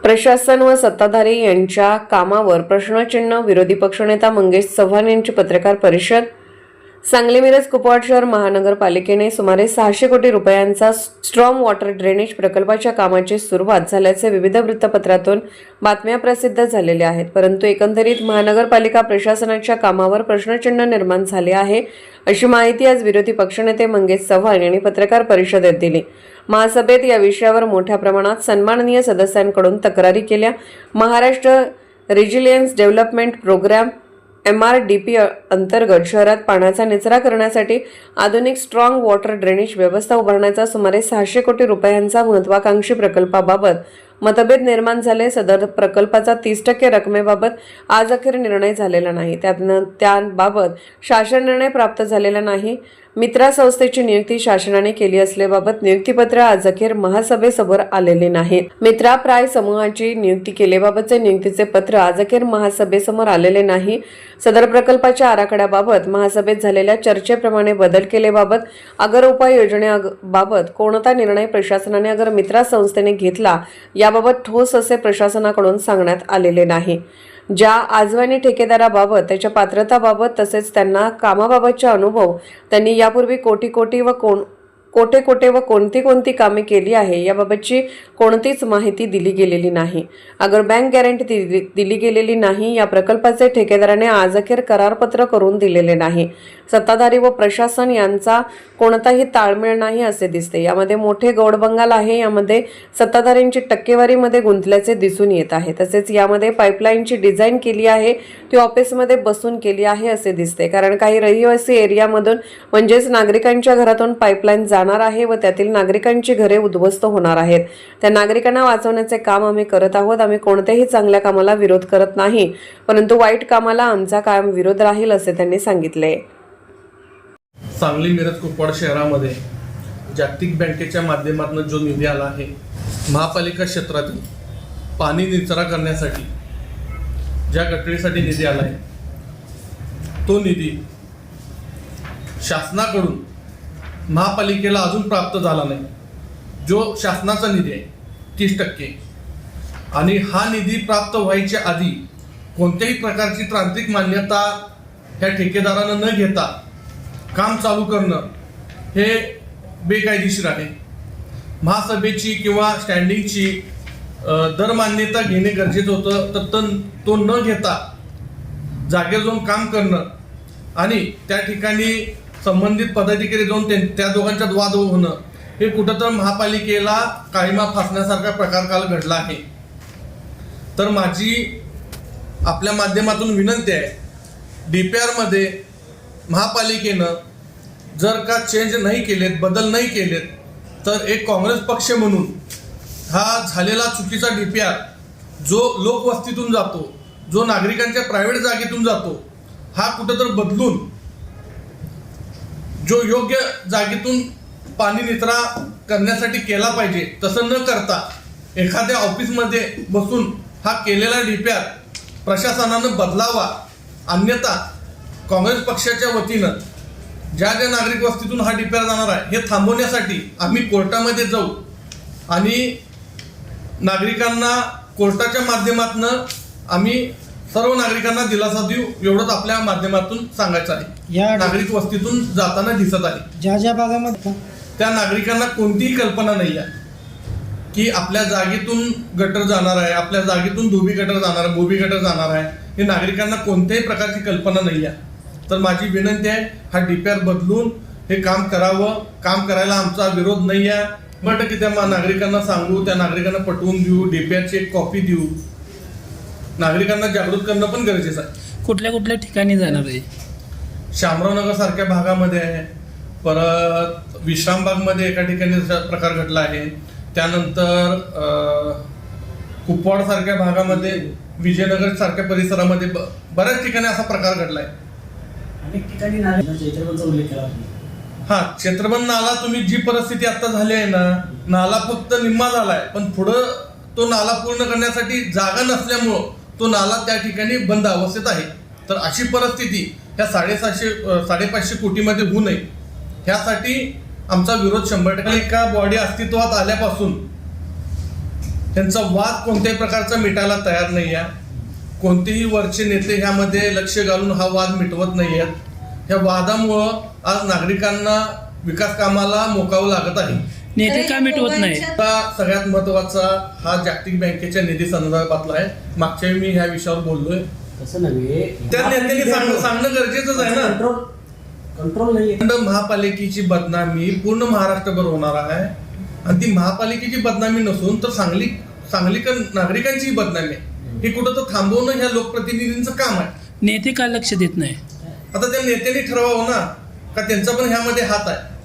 प्रशासन व सत्ताधारी यांच्या कामावर प्रश्नचिन्ह। विरोधी पक्षनेता मंगेश चव्हाण यांची पत्रकार परिषद। सांगली मिरज कुपवाड शहर महानगरपालिकेने सुमारे 600 कोटी रुपयांचा स्ट्रॉम वॉटर ड्रेनेज प्रकल्पाच्या कामाची सुरुवात झाल्याचे विविध वृत्तपत्रातून बातम्या प्रसिद्ध झालेल्या आहेत। परंतु एकंदरीत महानगरपालिका प्रशासनाच्या कामावर प्रश्नचिन्ह निर्माण झाले आहे, अशी माहिती आज विरोधी पक्षनेते मंगेश चव्हाण यांनी पत्रकार परिषदेत दिली। महासभेत या विषयावर मोठ्या प्रमाणात सन्माननीय सदस्यांकडून तक्रारी केल्या। Maharashtra resilience development programme MRDP अंतर्गत शहरात पाण्याचा निचरा करण्यासाठी आधुनिक स्ट्रॉंग वॉटर ड्रेनेज व्यवस्था उभारण्याचा सुमारे 600 कोटी रुपयांचा महत्त्वाकांक्षी प्रकल्पाबाबत मतभेद निर्माण झाले। सदर प्रकल्पाचा 30% रकमेबाबत आज अखेर निर्णय झालेला नाही। त्याबाबत शासन निर्णय प्राप्त झालेला नाही। मित्रा संस्थेची नियुक्ती शासनाने केली असल्याबाबत नियुक्तीपत्र आज अखेर महासभेसमोर आलेले नाही। मित्रा प्राय समूहाची नियुक्ती केल्याबाबतचे नियुक्तीचे पत्र आज अखेर महासभेसमोर आलेले नाही। सदर प्रकल्पाच्या आराखड्याबाबत महासभेत झालेल्या चर्चेप्रमाणे बदल केलेबाबत अगर उपाययोजनेबाबत कोणता निर्णय प्रशासनाने अगर मित्रा संस्थेने घेतला याबाबत ठोस असे प्रशासनाकडून सांगण्यात आलेले नाही। ज्या आजवानी ठेकेदाराबाबत त्याच्या पात्रताबाबत तसेच त्यांना कामाबाबतचा अनुभव, त्यांनी यापूर्वी कोटी व कोणती कामे केली आहे याबाबतची कोणतीच माहिती दिली गेलेली नाही। अगर बँक गॅरंटी दिली गेलेली नाही। या प्रकल्पाचे ठेकेदाराने आज अखेर करारपत्र करून दिलेले नाही। सत्ताधारी व प्रशासन यांचा कोणताही ताळमेळ नाही असे दिसते। यामध्ये मोठे गौडबंगाल आहे। यामध्ये सत्ताधाऱ्यांची टक्केवारीमध्ये गुंतल्याचे दिसून येत आहे। तसेच यामध्ये पाईपलाईनची डिझाईन केली आहे ती ऑफिसमध्ये बसून केली आहे असे दिसते। कारण काही रहिवासी एरियामधून म्हणजेच नागरिकांच्या घरातून पाईपलाईन जाणार आहे व त्यातील नागरिकांची घरे उद्ध्वस्त होणार आहेत। त्या नागरिकांना वाचवण्याचे काम आम्ही करत आहोत। आम्ही कोणत्याही चांगल्या कामाला विरोध करत नाही, परंतु वाईट कामाला आमचा कायम विरोध राहील असे त्यांनी सांगितले। सांगली मिरज कुपवाड शहरामध्ये जागतिक बँकेच्या माध्यमातून जो निधी आला आहे, महापालिका क्षेत्रातील पाणी निचरा करण्यासाठी ज्या गटरीसाठी निधी आला आहे, तो निधी शासनाकडून महापालिकेला अजून प्राप्त झाला नाही। जो शासनाचा निधी आहे 30%, आणि हा निधी प्राप्त व्हायच्या आधी कोणत्याही प्रकारची तांत्रिक मान्यता ह्या ठेकेदारानं न घेता काम चालू करणं हे बेकायदेशीर आहे। महासभेची किंवा स्टँडिंगची दर मान्यता घेणे गरजेचं होतं, तर तो न घेता जागेवर जाऊन काम करणं आणि त्या ठिकाणी संबंधित पदाधिकारी जाऊन त्या दोघांच्यात वाद होणं हे कुठंतर महापालिकेला काळीमा फासण्यासारखा प्रकार काल घडला आहे। तर माझी आपल्या माध्यमातून विनंती आहे, DPR मध्ये महापालिकेनं जर का चेंज नाही केलेत, बदल नाही केलेत, तर एक काँग्रेस पक्ष म्हणून हा झालेला चुकीचा DPR जो लोकवस्तीतून जातो, जो नागरिकांच्या प्रायव्हेट जागेतून जातो, हा कुठंतर बदलून जो योग्य जागेतून पाणी निचरा करण्यासाठी केला पाहिजे, तसं न करता एखाद्या ऑफिसमध्ये बसून हा केलेला DPR प्रशासनानं बदलावा। अन्यथा काँग्रेस पक्षाच्या वतीनं ज्या नागरिक वस्तीतून हा DPR जाणार आहे हे थांबवण्यासाठी आम्ही कोर्टामध्ये जाऊ आणि नागरिकांना कोर्टाच्या माध्यमातून आम्ही सर्व नागरिकांना दिलासा देऊ, एवढंच आपल्या माध्यमातून सांगायचं आहे। या नागरिक वस्तीतून जाताना दिसत आहे ज्या भागामध्ये त्या नागरिकांना कोणतीही कल्पना नाही आहे की आपल्या जागेतून गटर जाणार आहे, आपल्या जागेतून धोबी गटर जाणार आहे, बोबी गटर जाणार आहे, हे नागरिकांना कोणत्याही प्रकारची कल्पना नाही आहे। तर माझी विनंती आहे, हा DPR बदलून हे काम करावं। काम करायला आमचा विरोध नाही आहे, बट की त्या नागरिकांना सांगू, त्या नागरिकांना पटवून देऊ, DPRची एक कॉपी देऊ। नागरिकांना जागृत करणं पण गरजेचं आहे। कुठल्या ठिकाणी जाणार आहे? शामरावनगर सारख्या भागामध्ये आहे, परत विश्रामबागमध्ये एका ठिकाणी प्रकार घडला आहे, त्यानंतर कुपवाड सारख्या भागामध्ये, विजयनगर सारख्या परिसरामध्ये बऱ्याच ठिकाणी असा प्रकार घडला आहे। हा, क्षेत्रबंद नाला, तुम्ही जी परिस्थिती आता झाली आहे ना, नाला फक्त निम्मा झालाय, पण पुढं तो नाला पूर्ण करण्यासाठी जागा नसल्यामुळं तो नाला त्या ठिकाणी बंद अवस्थेत आहे। तर अशी परिस्थिती ह्या 550 कोटीमध्ये होऊ नये, ह्यासाठी आमचा विरोध 100%। एका बॉडी अस्तित्वात आल्यापासून त्यांचा वाद कोणत्याही प्रकारचा मिटायला तयार नाही आहे. कोणतेही वरचे नेते ह्यामध्ये लक्ष घालून हा वाद मिटवत नाही आहेत. ह्या वादामुळं आज नागरिकांना विकास कामाला मोकावं लागत आहे. नेते का मिटवत नाही? आता सगळ्यात महत्वाचा हा जागतिक बँकेच्या निधी संदर्भातला आहे. मागच्या वेळी मी ह्या विषयावर बोललोय. तसं नव्हे, त्या नेत्यांनी सांगणं गरजेचंच आहे ना. कंट्रोल नाही. महापालिकेची बदनामी पूर्ण महाराष्ट्रभर होणार आहे आणि ती महापालिकेची बदनामी नसून तर सांगली नागरिकांची बदनामी आहे. हे कुठं तर थांबवणं ह्या लोकप्रतिनिधींचं काम आहे. नेते का लक्ष देत नाही? आता त्या नेत्यांनी ठरवावं ना, का त्यांचा पण ह्यामध्ये हात आहे.